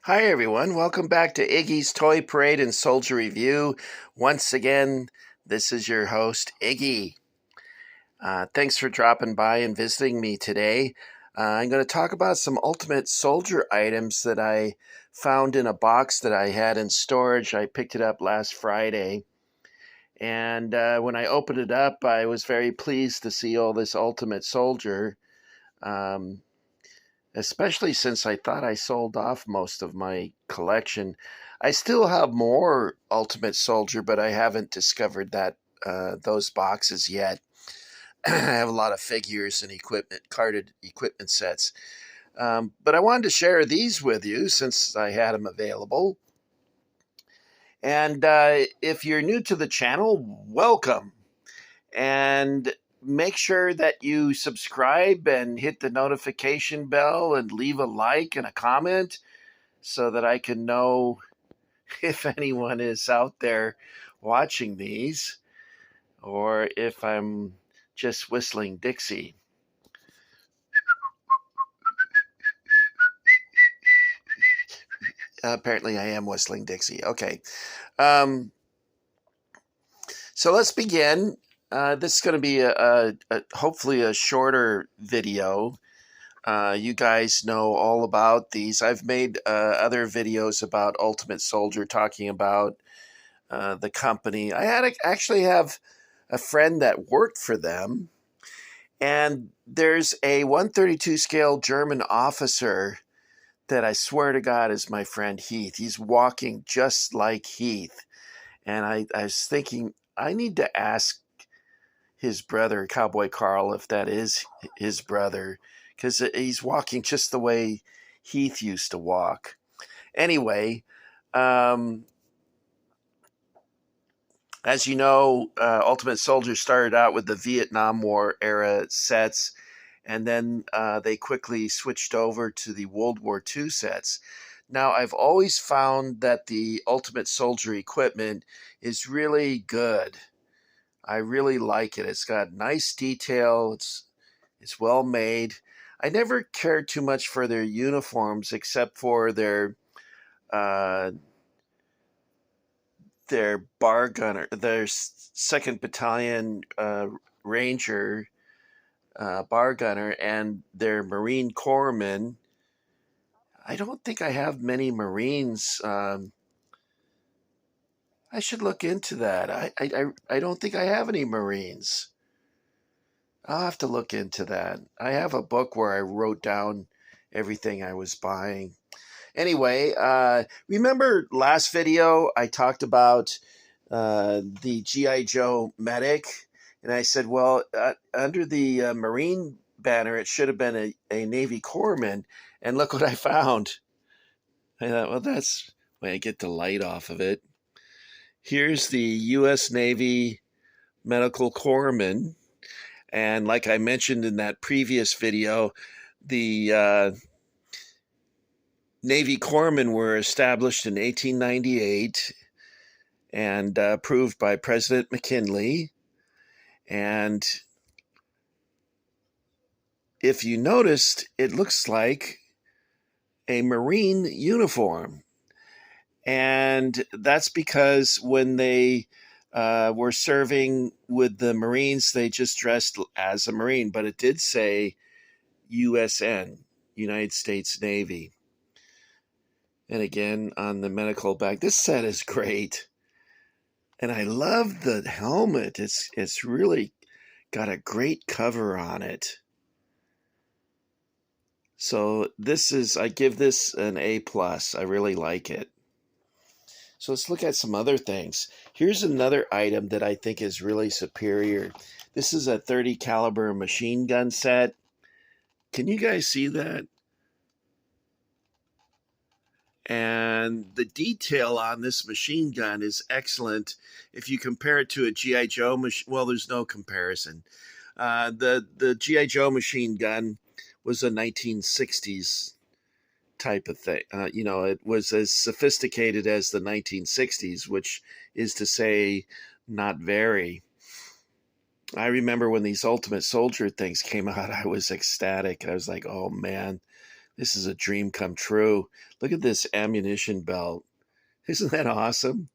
Hi, everyone. Welcome back to Iggy's Toy Parade and Soldier Review. Once again, this is your host, Iggy. Thanks for dropping by and visiting me today. I'm going to talk about some Ultimate Soldier items that I found in a box that I had in storage. I picked it up last Friday. And when I opened it up, I was very pleased to see all this Ultimate Soldier. Um, Especially since I thought I sold off most of my collection. I still have more Ultimate Soldier, but I haven't discovered that those boxes yet. I have a lot of figures and carded equipment sets. But I wanted to share these with you since I had them available. And if you're new to the channel, welcome. And make sure that you subscribe and hit the notification bell and leave a like and a comment so that I can know if anyone is out there watching these or if I'm just whistling Dixie. Apparently, I am whistling Dixie. Okay. Um, so let's begin. This is going to be hopefully a shorter video. You guys know all about these. I've made other videos about Ultimate Soldier talking about the company. Actually have a friend that worked for them, and there's a 132 scale German officer that I swear to God is my friend Heath. He's walking just like Heath. And I was thinking, I need to ask his brother, Cowboy Carl, if that is his brother, because he's walking just the way Heath used to walk. Anyway, as you know, Ultimate Soldier started out with the Vietnam War era sets, and then they quickly switched over to the World War II sets. Now, I've always found that the Ultimate Soldier equipment is really good. I really like it. It's got nice detail. It's well made. I never cared too much for their uniforms except for uh, their bar gunner, their second battalion ranger bar gunner, and their Marine corpsman. I don't think I have many Marines. I should look into that. I don't think I have any Marines. I'll have to look into that. I have a book where I wrote down everything I was buying. Anyway, remember last video I talked about the G.I. Joe medic? And I said, well, under the Marine banner, it should have been a Navy corpsman. And look what I found. I thought, well, that's when I get the light off of it. Here's the U.S. Navy medical corpsman. And like I mentioned in that previous video, the Navy corpsmen were established in 1898 and approved by President McKinley. And if you noticed, it looks like a Marine uniform. And that's because when they were serving with the Marines, they just dressed as a Marine, but it did say USN, United States Navy. And again, on the medical bag, this set is great. And I love the helmet. It's really got a great cover on it. So I give this an A+. I really like it. So let's look at some other things. Here's another item that I think is really superior. This is a 30 caliber machine gun set. Can you guys see that? And the detail on this machine gun is excellent. If you compare it to a G.I. Joe machine, well, there's no comparison. The G.I. Joe machine gun was a 1960s type of thing. It was as sophisticated as the 1960s, which is to say, not very. I remember when these Ultimate Soldier things came out, I was ecstatic. I was like, oh man, This is a dream come true. Look at this ammunition belt. Isn't that awesome?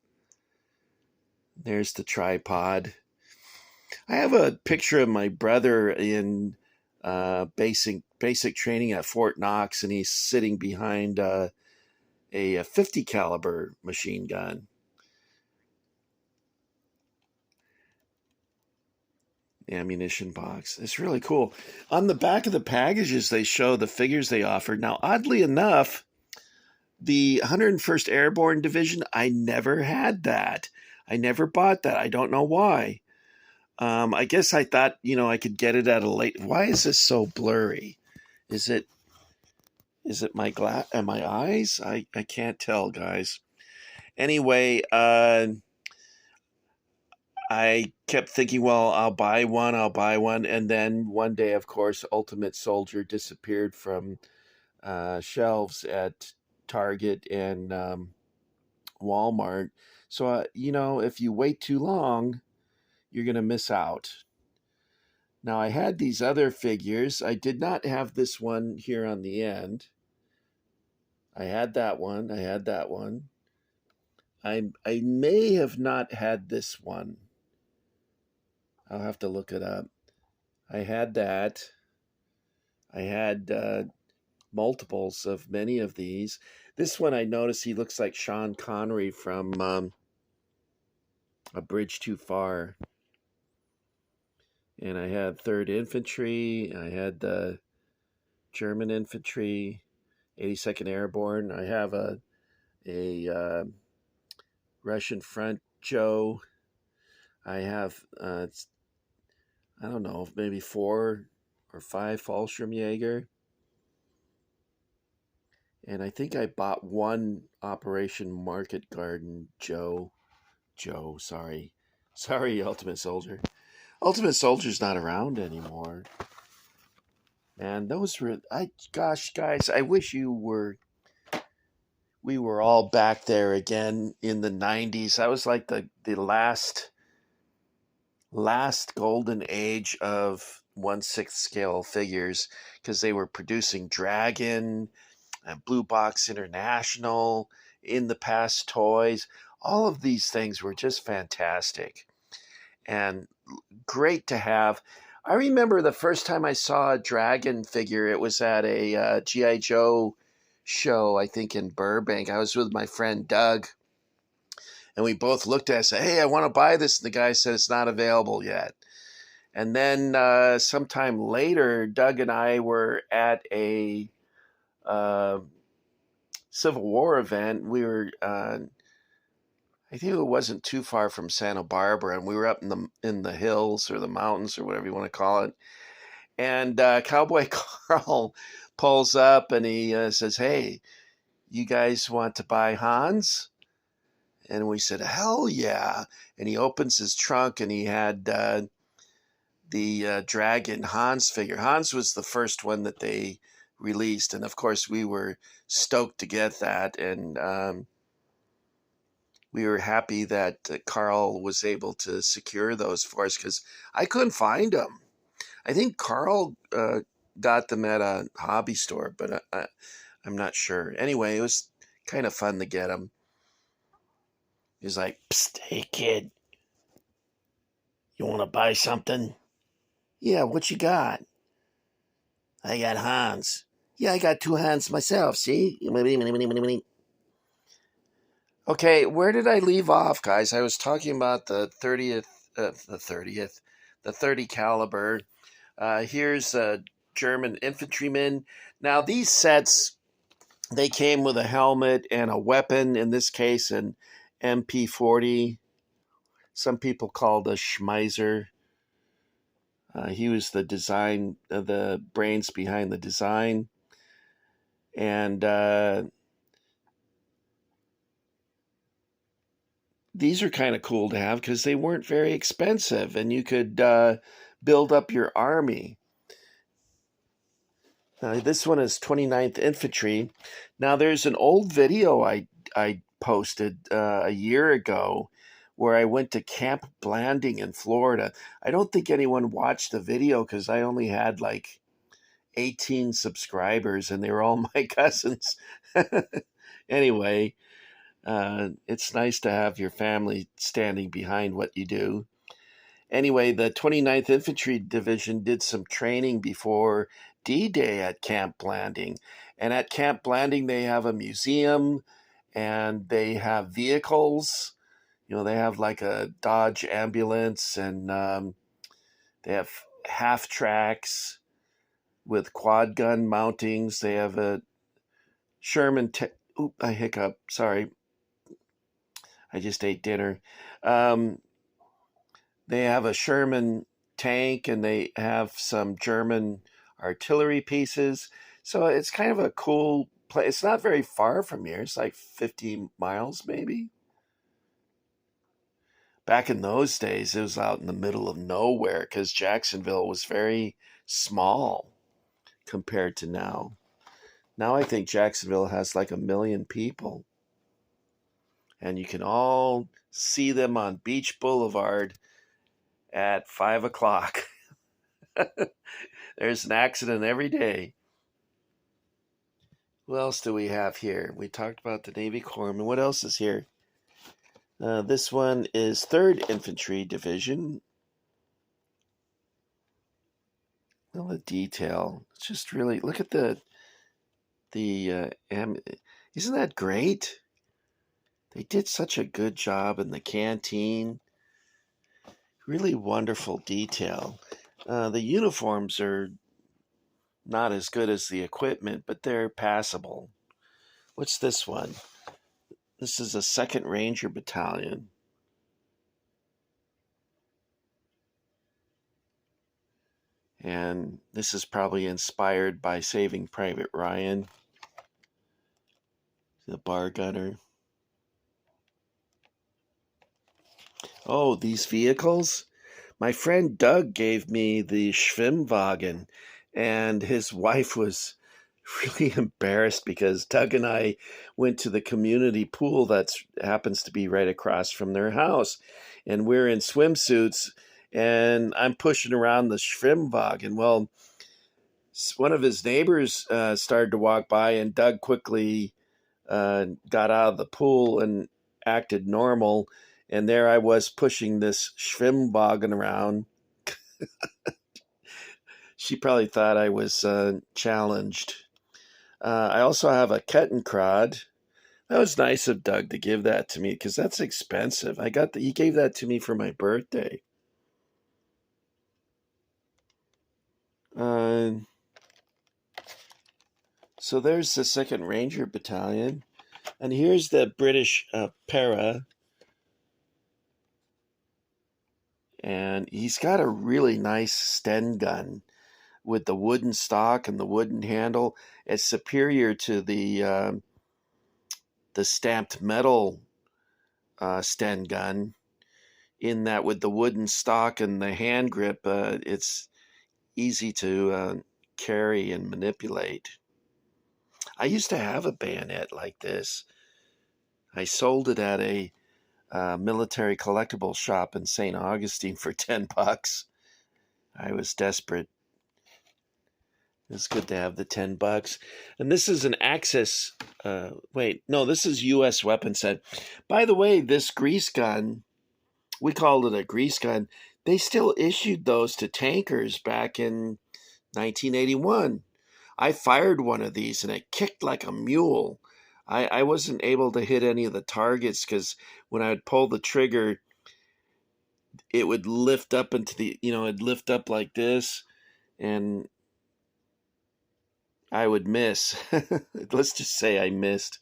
There's the tripod. I have a picture of my brother in basic training at Fort Knox, and he's sitting behind a 50 caliber machine gun. Ammunition box. It's really cool. On the back of the packages, they show the figures they offered. Now, oddly enough, the 101st Airborne Division, I never had that. I never bought that. I don't know why. I guess I thought, I could get it at a late. Why is this so blurry? Is it my my eyes? I can't tell, guys. Anyway, I kept thinking, well, I'll buy one. And then one day, of course, Ultimate Soldier disappeared from shelves at Target and Walmart. So, if you wait too long, you're going to miss out. Now, I had these other figures. I did not have this one here on the end. I had that one. I may have not had this one. I'll have to look it up. I had that. I had multiples of many of these. This one, I noticed he looks like Sean Connery from A Bridge Too Far. And I had 3rd Infantry. I had the German Infantry, 82nd Airborne. I have a Russian Front Joe. I have, I don't know, maybe 4 or 5 Fallschirmjäger. And I think I bought one Operation Market Garden Joe, sorry, Ultimate Soldier. Ultimate Soldier's not around anymore. And those were, gosh, guys, I wish we were all back there again in the 90s. That was like the last golden age of 1/6 scale figures, because they were producing Dragon, Blue Box International, In the Past Toys. All of these things were just fantastic and great to have. I remember the first time I saw a Dragon figure, it was at a G.I. Joe show, I think in Burbank. I was with my friend Doug, and we both looked at it and said, hey, I want to buy this. And the guy said, it's not available yet. And then sometime later, Doug and I were at a Civil War event. We were, I think it wasn't too far from Santa Barbara, and we were up in the hills or the mountains or whatever you want to call it. And Cowboy Carl pulls up and he says, hey, you guys want to buy Hans? And we said, hell yeah. And he opens his trunk and he had the Dragon Hans figure. Hans was the first one that they released. And of course, we were stoked to get that. And we were happy that Carl was able to secure those for us, because I couldn't find them. I think Carl got them at a hobby store, but I'm not sure. Anyway, it was kind of fun to get them. He's like, psst, hey kid, you want to buy something? Yeah, what you got? I got Hans. Yeah, I got 2 Hans myself, see? Okay, where did I leave off, guys? I was talking about the 30 caliber. Here's a German infantryman. Now, these sets, they came with a helmet and a weapon, in this case, an MP40. Some people called a Schmeiser. He was the brains behind the design. And these are kind of cool to have because they weren't very expensive, and you could build up your army. This one is 29th Infantry. Now, there's an old video I posted a year ago where I went to Camp Blanding in Florida. I don't think anyone watched the video because I only had like 18 subscribers, and they were all my cousins. Anyway, it's nice to have your family standing behind what you do. Anyway, the 29th Infantry Division did some training before D-Day at Camp Blanding. And at Camp Blanding, they have a museum and they have vehicles. They have like a Dodge ambulance, and they have half tracks with quad gun mountings. They have a Sherman. I hiccup. Sorry. I just ate dinner. They have a Sherman tank, and they have some German artillery pieces. So it's kind of a cool place. It's not very far from here. It's like 50 miles, maybe. Back in those days, it was out in the middle of nowhere because Jacksonville was very small compared to now. Now I think Jacksonville has like 1 million people. And you can all see them on Beach Boulevard at 5 o'clock. There's an accident every day. What else do we have here? We talked about the Navy Corpsman. What else is here? This one is 3rd Infantry Division. Well, the detail. It's just really, look at isn't that great? They did such a good job in the canteen. Really wonderful detail. The uniforms are not as good as the equipment, but they're passable. What's this one? This is a 2nd Ranger Battalion. And this is probably inspired by Saving Private Ryan, the bar gunner. Oh, these vehicles? My friend Doug gave me the schwimwagen, and his wife was really embarrassed because Doug and I went to the community pool that happens to be right across from their house, and we're in swimsuits, and I'm pushing around the schwimwagen. Well, one of his neighbors started to walk by, and Doug quickly got out of the pool and acted normal. And there I was pushing this schwimwagen around. She probably thought I was challenged. I also have a Kettenkrad. That was nice of Doug to give that to me because that's expensive. He gave that to me for my birthday. So there's the 2nd Ranger Battalion. And here's the British para. And he's got a really nice Sten gun with the wooden stock and the wooden handle. It's superior to the stamped metal Sten gun, in that with the wooden stock and the hand grip, it's easy to carry and manipulate. I used to have a bayonet like this. I sold it at a military collectible shop in St. Augustine for $10. I was desperate. It's good to have the $10. And this is an Axis. This is U.S. weapon set. By the way, this grease gun, we called it a grease gun. They still issued those to tankers back in 1981. I fired one of these and it kicked like a mule. I wasn't able to hit any of the targets because when I would pull the trigger, it would lift up it'd lift up like this, and I would miss. Let's just say I missed.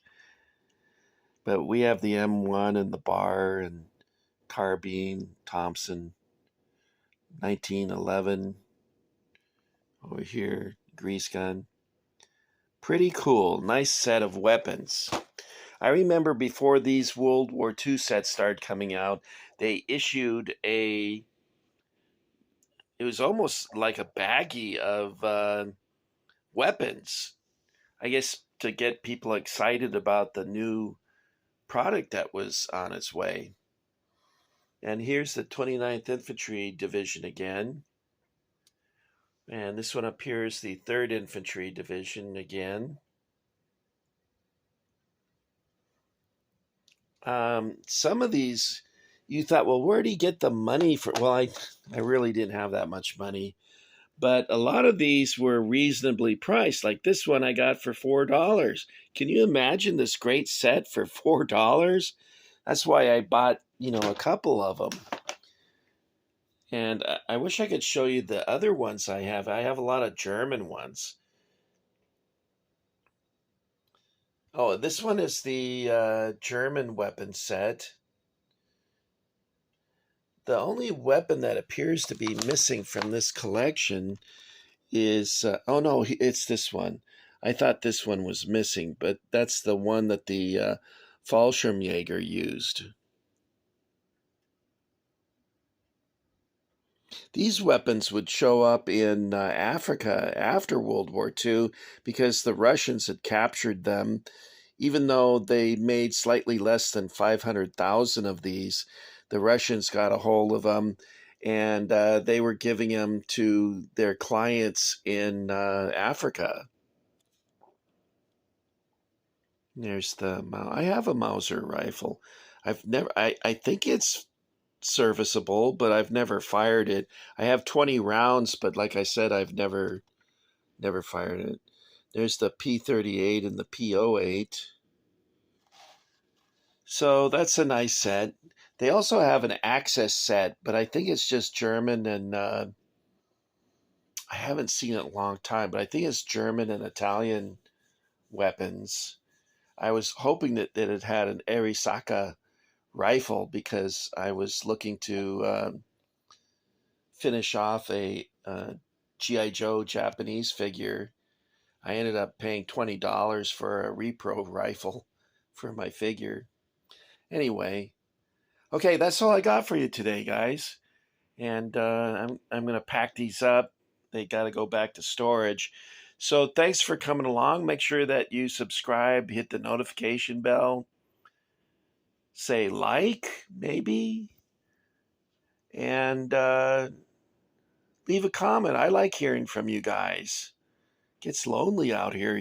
But we have the M1 and the bar and carbine, Thompson, 1911 over here, grease gun. Pretty cool. Nice set of weapons. I remember before these World War II sets started coming out, they issued it was almost like a baggie of weapons. I guess to get people excited about the new product that was on its way. And here's the 29th Infantry Division again. And this one up here is the 3rd Infantry Division again. Some of these, you thought, well, where did he get the money for? Well, I really didn't have that much money, but a lot of these were reasonably priced. Like this one I got for $4. Can you imagine this great set for $4? That's why I bought, a couple of them. And I wish I could show you the other ones I have. I have a lot of German ones. Oh, this one is the German weapon set. The only weapon that appears to be missing from this collection is, oh no, it's this one. I thought this one was missing, but that's the one that the Fallschirmjäger used. These weapons would show up in Africa after World War II because the Russians had captured them. Even though they made slightly less than 500,000 of these, the Russians got a hold of them, and they were giving them to their clients in Africa. There's I have a Mauser rifle. I think it's serviceable, but I've never fired it. I have 20 rounds, but like I said, I've never fired it. There's the P38 and the P08. So that's a nice set. They also have an Access set, but I think it's just German and I haven't seen it in a long time, but I think it's German and Italian weapons. I was hoping that it had an Arisaka rifle because I was looking to finish off a G.I. Joe Japanese figure. I ended up paying $20 for a repro rifle for my figure. Anyway, okay, that's all I got for you today, guys. And I'm going to pack these up. They got to go back to storage. So thanks for coming along. Make sure that you subscribe, hit the notification bell, say like, maybe, and leave a comment. I like hearing from you guys. Gets lonely out here.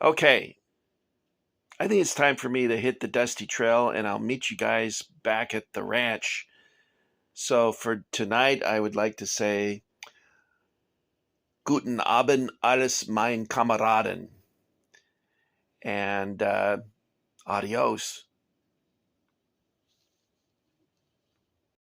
Okay, I think it's time for me to hit the dusty trail, and I'll meet you guys back at the ranch. So for tonight, I would like to say, Guten Abend, alles mein Kameraden, and adios.